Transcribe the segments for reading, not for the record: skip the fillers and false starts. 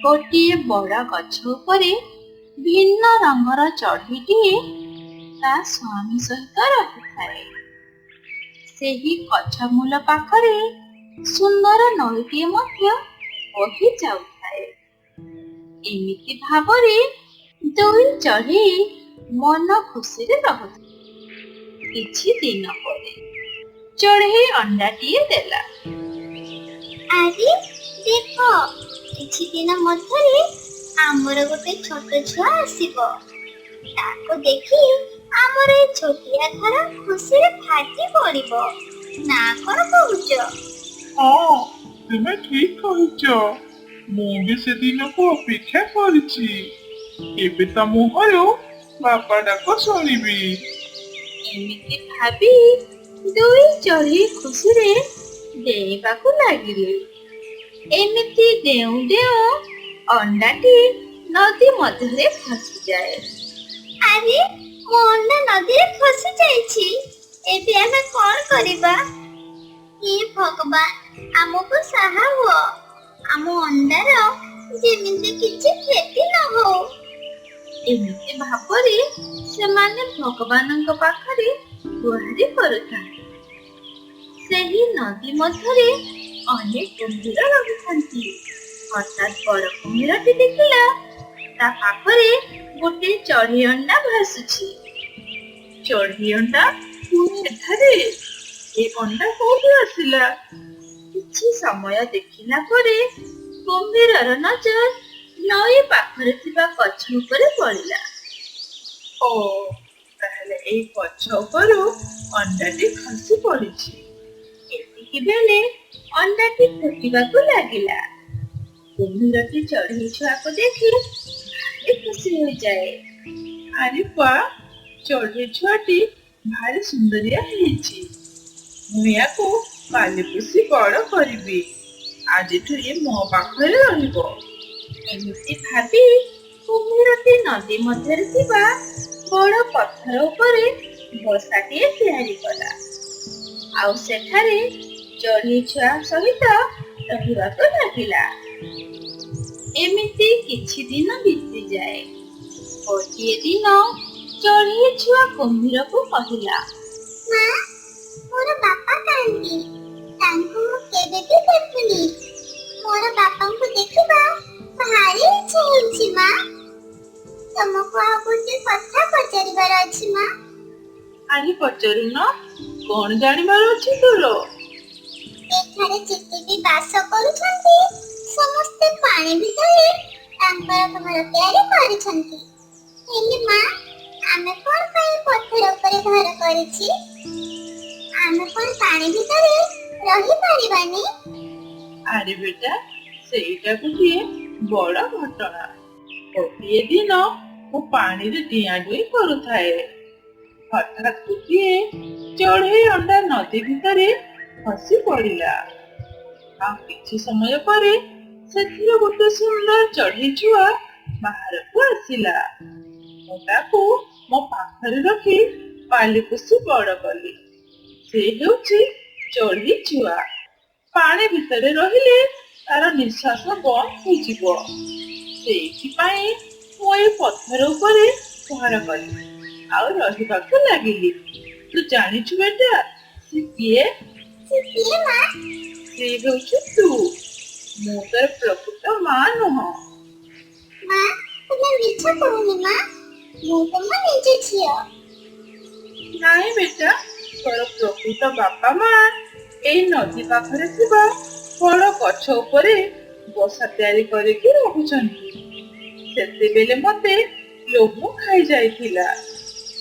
ଗୋଟିଏ ବଡ଼ ଗଛ ଉପରେ ଭିନ୍ନ ରଙ୍ଗର ଚଢ଼େଇଟିଏ ତା ସ୍ୱାମୀ ସହିତ ରହିଥାଏ। ସେହି ଗଛ ମୂଳ ପାଖରେ ସୁନ୍ଦର ନଈଟିଏ ମଧ୍ୟ ବହି ଯାଉଥାଏ। ଏମିତି ଭାବରେ ଦୁଇ ଚଢ଼େଇ ମନ ଖୁସିରେ ରହୁଥିଲେ। କିଛି ଦିନ ପରେ ଚଢ଼େଇ ଅଣ୍ଡାଟିଏ ଦେଲା। ଆରେ ଦେଖ, କିଛି ଦିନ ମଧ୍ୟରେ ଆମର ଗୋଟେ ଛୋଟ ଛୁଆ ଆସିବ। ତାକୁ ଦେଖି ଆମର ଏ ଛୋଟିଆ ଘର ଖୁସିରେ ଫାଟି ପଡ଼ିବ। ନା କଣ କହୁଛ? ହଁ, ତୁମେ ଠିକ କହିଛ। ମୁଁ ବି ସେଦିନକୁ ଅପେକ୍ଷା କରିଛି। ଏବେ ତା ମୁହଁରୁ ବାପା ଡାକ ଶୁଣିବି। ଏମିତି ଭାବି ଦୁଇ ଚଢ଼େଇ ଖୁସିରେ ଡେଇଁବାକୁ ଲାଗିଲେ। ଏମିତି ଡେଉଁ ଡେଉଁ ଅଣ୍ଡାଟି ନଦୀ ମଧ୍ୟରେ ଫସିଯାଏ। ଆରେ ମୋ ଅଣ୍ଡା ନଦୀରେ ଫସି ଯାଇଛି। ଏବେ ଆମେ କଣ କରିବା? ହେ ଭଗବାନ, ଆମକୁ ସାହା ହୁଅ। ଆମ ଅଣ୍ଡାର ଯେମିତି କିଛି କ୍ଷତି ନ ହଉ। ଏମିତି ଭାବରେ ସେମାନେ ଭଗବାନଙ୍କ ପାଖରେ ଗୁହାରି କରୁଥାନ୍ତି। ସେହି ନଦୀ ମଧ୍ୟରେ ଅନେକ କୁମ୍ଭୀର ରହିଥାନ୍ତି। ହଠାତ୍ ବଡ଼ କୁମ୍ଭୀରଟି ଦେଖିଲା ତା ପାଖରେ ଗୋଟେ ଚଢ଼େଇ ଅଣ୍ଡା ଭାସୁଛି। ଚଢ଼େଇ ଅଣ୍ଡା ପୁଣି ଏଠାରେ? ଏ ଅଣ୍ଡା କୋଉଠୁ ଆସିଲା? କିଛି ସମୟ ଦେଖିଲା ପରେ କୁମ୍ଭୀରର ନଜର ନଈ ପାଖରେ ଥିବା ଗଛ ଉପରେ ପଡ଼ିଲା। ଓ, ତାହେଲେ ଏଇ ଗଛ ଉପରୁ ଅଣ୍ଡାଟି ଖସି ପଡ଼ିଛି। ଏତିକି ବେଳେ ଅଣ୍ଡାଟି ଫୁଟିବାକୁ ଲାଗିଲା। କୁମ୍ଭୀରଟି ଚଢ଼େଇ ଛୁଆକୁ ଦେଖି ଭାରି ଖୁସି ହୋଇଯାଏ। ଆରେ ବାଃ, ଚଢ଼େଇ ଛୁଆଟି ଭାରି ସୁନ୍ଦରିଆ ହେଇଛି। ମୁଁ ୟାକୁ ପାଳି ପୋଷି ବଡ଼ କରିବି। ଆଜିଠୁ ଇଏ ମୋ ପାଖରେ ରହିବ। ଏମିତି ଭାବି କୁମ୍ଭୀରଟି ନଦୀ ମଧ୍ୟରେ ଥିବା ବଡ଼ ପଥର ଉପରେ ବସାଟିଏ ତିଆରି କଲା। ଆଉ ସେଠାରେ ଚଢ଼େଇ ଛୁଆ ସହିତ ରହିବାକୁ ଲାଗିଲା। ଏମିତି କିଛି ଦିନ ବିତିଯାଏ। ଗୋଟିଏ ଦିନ ଚଢ଼େଇ ଛୁଆ କୁମ୍ଭୀରକୁ କହିଲା, ମା, ମୋର ବାପା କାହିଁକି? ତାଙ୍କୁ ମୁଁ କେବେ ବି ଦେଖୁନି। ମୋର ବାପାଙ୍କୁ ଦେଖିବା ଭାରି ଇଚ୍ଛା ହେଉଛି ମା। ତମକୁ ଆଉ ଗୋଟେ କଥା ପଚାରିବାର ଅଛି ମା। ଆରେ ପଚାରୁନ, କଣ ଜାଣିବାର ଅଛି ତୋର? ଏଠାରେ ଯେତେବି ବାସ କରୁଛନ୍ତି ସମସ୍ତେ ପାଣି ଭିତରେ ତାଙ୍କର ଘର ତିଆରି କରିଛନ୍ତି। ହେଲେ ମା, ଆମେ କଣ ପାଇଁ ପଥର ଉପରେ ଘର କରିଛି? ଆମେ କଣ ପାଣି ଭିତରେ ରହିପାରିବାନି? ଆରେ ବେଟା, ସେଇଟା ଗୋଟିଏ ବଡ଼ ଘଟଣା। ଗୋଟିଏ ଦିନ ମୁଁ ପାଣିରେ ଡିଆଁ ଡୁଇଁ କରୁଥାଏ। ହଠାତ୍ ଗୋଟିଏ ଚଢ଼େଇ ଅଣ୍ଡା ନଦୀ ଭିତରେ ଖସି ପଡ଼ିଲା। ଆଉ କିଛି ସମୟ ପରେ ସେଥିରେ ଗୋଟେ ସୁନ୍ଦର ଚଢ଼େଇ ଛୁଆ ବାହାରକୁ ଆସିଲା। ମୁଁ ତାକୁ ମୋ ପାଖରେ ରଖି ପାଳି ପୋଷି ବଡ଼ କଲି। ସେ ହେଉଛି ଚଢ଼େଇ ଛୁଆ। ପାଣି ଭିତରେ ରହିଲେ ତାର ନିଶ୍ୱାସ ବନ୍ଦ ହୋଇଯିବ। ସେଇଥିପାଇଁ ମୁଁ ଏଇ ପଥର ଉପରେ ଘର କଲି ଆଉ ରହିବାକୁ ଲାଗିଲି। ତୁ ଜାଣିଛୁ ବେଟା, ସେ କିଏ? ସେ କିଏ ମା? ସେ ହେଉଛୁ ତୁ। ମୁଁ ତୋର ପ୍ରକୃତ ମା ନୁହଁ। ମା, ତୁମେ ମିଛ କହୁନି ମା। ମୁଁ ତୁମ ନିଜ ଝିଅ। ନାଇଁ ବେଟା, ତୋର ପ୍ରକୃତ ବାପା ମା ଏଇ ନଦୀ ପାଖରେ ଥିବା ବଡ଼ ଗଛ ଉପରେ ବସା ତିଆରି କରିକି ରହୁଛନ୍ତି। ସେତେବେଳେ ମତେ ଲୋଭ ଖାଇଯାଇଥିଲା।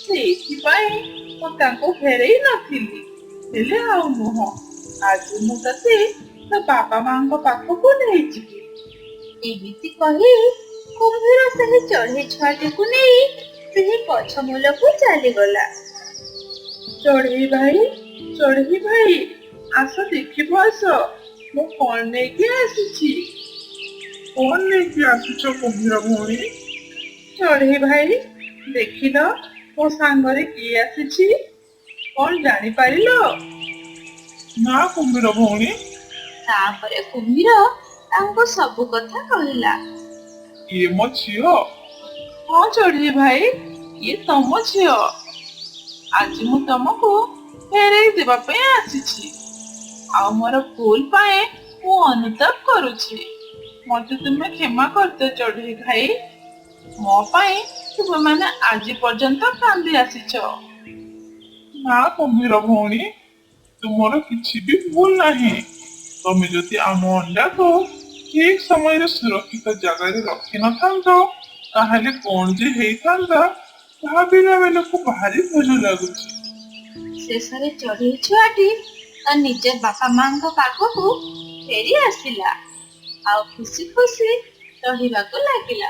ସେଇଥିପାଇଁ ମୁଁ ତାଙ୍କୁ ଫେରେଇ ନଥିଲି। ହେଲେ ଆଉ ନୁହଁ, ଆଜି ମୁଁ ତତେ ତୋ ବାପା ମାଙ୍କ ପାଖକୁ ନେଇଯିବି। ଏମିତି କହି କୁମ୍ଭୀର ସେହି ଚଢ଼େଇ ଛୁଆଟିକୁ ନେଇ ସେହି ଗଛ ମୂଳକୁ ଚାଲିଗଲା। ଚଢ଼େଇ ଭାଇ, ଆସ ଦେଖିବ ଆସ, ମୁଁ କଣ ନେଇକି ଆସିଛି। କଣ ନେଇକି ଆସିଛ କୁମ୍ଭୀର ଭଉଣୀ? ଚଢ଼େଇ ଭାଇ, ଦେଖିଲ ମୋ ସାଙ୍ଗରେ କିଏ ଆସିଛି? କଣ ଜାଣିପାରିଲ? ନା କୁମ୍ଭୀର ଭଉଣୀ। ତାପରେ କୁମ୍ଭୀର ତାଙ୍କୁ ସବୁ କଥା କହିଲା। ଇଏ ମୋ ଝିଅ। ହଁ ଚଢେଇ ଭାଇ, ଇଏ ତମ ଝିଅ। ଆଜି ମୁଁ ତମକୁ ଫେରେଇ ଦେବା ପାଇଁ ଆସିଛି। ଆଉ ମୋର ଭୁଲ ପାଇଁ ମୁଁ ଅନୁତାପ କରୁଛି। ମତେ ତୁମେ କ୍ଷମା କରିଦିଅ ଚଢେଇ ଭାଇ। ମୋ ପାଇଁ ତୁମେମାନେ ଆଜି ପର୍ଯ୍ୟନ୍ତ କାନ୍ଦି ଆସିଛ। ନା କୁମ୍ଭୀର ଭଉଣୀ, ତୁମର କିଛି ବି ଭୁଲ ନାହିଁ। ତମେ ଯଦି ଆମ ଅଣ୍ଡାକୁ ଠିକ ସମୟରେ ସୁରକ୍ଷିତ ଜାଗାରେ ରଖିନଥାନ୍ତ, ତାହେଲେ କଣ ଯେ ହେଇଥାନ୍ତା ଭାବିଲା ବେଳକୁ ଭାରି ଭଲ ଲାଗୁଛି। ଶେଷରେ ଚଢେଇ ଛୁଆଟି ତା ନିଜ ବାପା ମାଙ୍କ ପାଖକୁ ଫେରି ଆସିଲା ଆଉ ଖୁସି ଖୁସି ରହିବାକୁ ଲାଗିଲା।